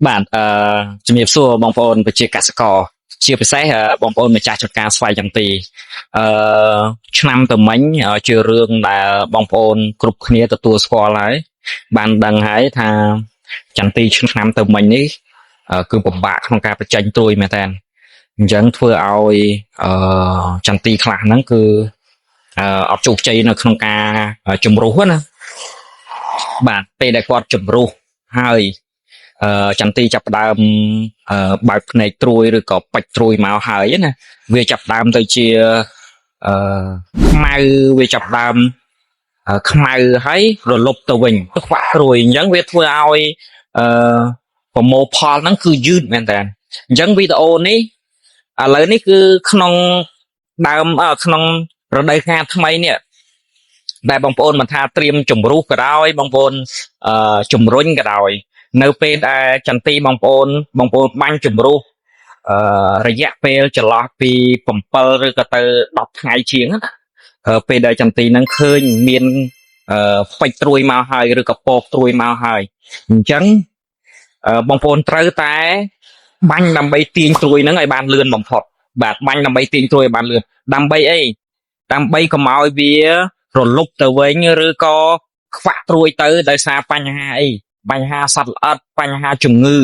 បាទជំរាបសួរបងប្អូនប្រជាកសិករជាពិសេសបងប្អូនម្ចាស់ចម្ការស្វាយចន្ទីអឺឆ្នាំទៅមិញជារឿងដែលបងប្អូនគ្រប់គ្នាទទួលស្គាល់ហើយបានដឹងហើយថាចន្ទីឆ្នាំទៅមិញនេះគឺពិបាកក្នុងការបញ្ចេញត្រួយមែនតើអញ្ចឹងធ្វើឲ្យចន្ទីខ្លះហ្នឹងគឺអត់ជោគជ័យនៅក្នុងការជំរុះណាបាទពេលដែលគាត់ជំរុះហើយចន្ទីចាប់ផ្ដើមបើកភ្នែកត្រួយឬក៏បាច់ត្រួយមកហើយណាវាចាប់ផ្ដើមទៅជាអឺខ្មៅវាចាប់ផ្ដើមខ្មៅហើយរលប់ទៅវិញខ្វាក់ត្រួយអញ្ចឹងវាធ្វើឲ្យអឺប្រមូលផលហ្នឹងគឺយឺតមែនតើអញ្ចឹងវីដេអូនេះឥឡូវនេះគឺក្នុងដើមក្នុងរដូវកាលថ្មីនេះដែលបងប្អូនមិនថាត្រៀមជំរុះក៏ដោយបងប្អូនជំរុញក៏ដោយនៅពេលដែលចន្ទីបងប្អូនបាញ់ជំរុះរយៈពេលចន្លោះពី7ឬក៏ទៅ10ថ្ងៃជាងណាពេលដែលចន្ទីហ្នឹងឃើញមានពេជ្រត្រួយមកហើយឬក៏ពកត្រួយមកហើយអញ្ចឹងបងប្អូនត្រូវតែបាញ់ដើម្បីទាញត្រួយហ្នឹងឲ្យបានលឿនបំផុតបាទបាញ់ដើម្បីទាញត្រួយឲ្យបានលឿនដើម្បីអីដើម្បីកុំឲ្យវារលប់ទៅវិញឬក៏ខ្វាក់ត្រួយទៅដោយសារបញ្ហាអីបញ្ហាសត្វល្អិតបញ្ហាជំងឺ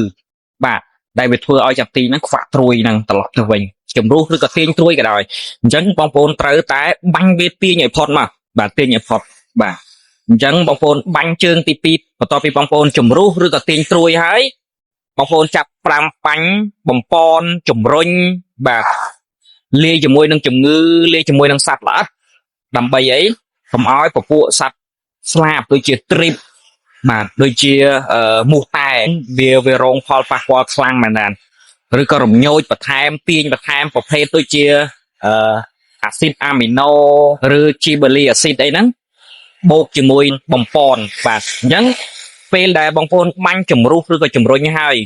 បាទដែលវាធ្វើឲ្យចន្ទីហ្នឹងខ្វាក់ត្រួយហ្នឹងត្រឡប់ទៅវិញជំរុះឬក៏ទាញត្រួយក៏ដោយអញ្ចឹងបងប្អូនត្រូវតែបាញ់វាទាញឲ្យផុតមកបាទទាញឲ្យផុតបាទអញ្ចឹងបងប្អូនបាញ់ជើងទី2បន្ទាប់ពីបងប្អូនជំរុះឬក៏ទាញត្រួយហើយបងប្អូនចាប់5បាញ់បំពន់ជំរុញបាទលាយជាមួយនឹងជំងឺលាយជាមួយនឹងសត្វល្អិតដើម្បីអីកុំឲ្យពពួកសត្វស្លាបដូចជាទ្រីបបាទដូចជាមូសតែវារងផលប៉ះពាល់ខ្លាំងមែនណាឬក៏រំញោចបន្ថែមទាញបន្ថែមប្រភេទដូចជាអាស៊ីតអាមីណូឬជីបេលីអាស៊ីតអីហ្នឹងបូកជាមួយបំពន់បាទអញ្ចឹងពេលដែលបងប្អូនបាញ់ជំរុះឬក៏ជំរុញហើយ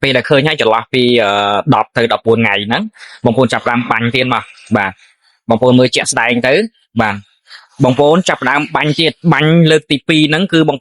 ពេលដែលឃើញហើយចន្លោះពី10ទៅ14ថ្ងៃហ្នឹងបងប្អូនចាប់ផ្ដើមបាញ់ទៀតមកបាទបងប្អូនមើលជាក់ស្ដែងទៅបាទបងប្អូនចាប់ផ្ដើមបាញ់ទៀតបាញ់លើកទី2ហ្នឹងគឺបង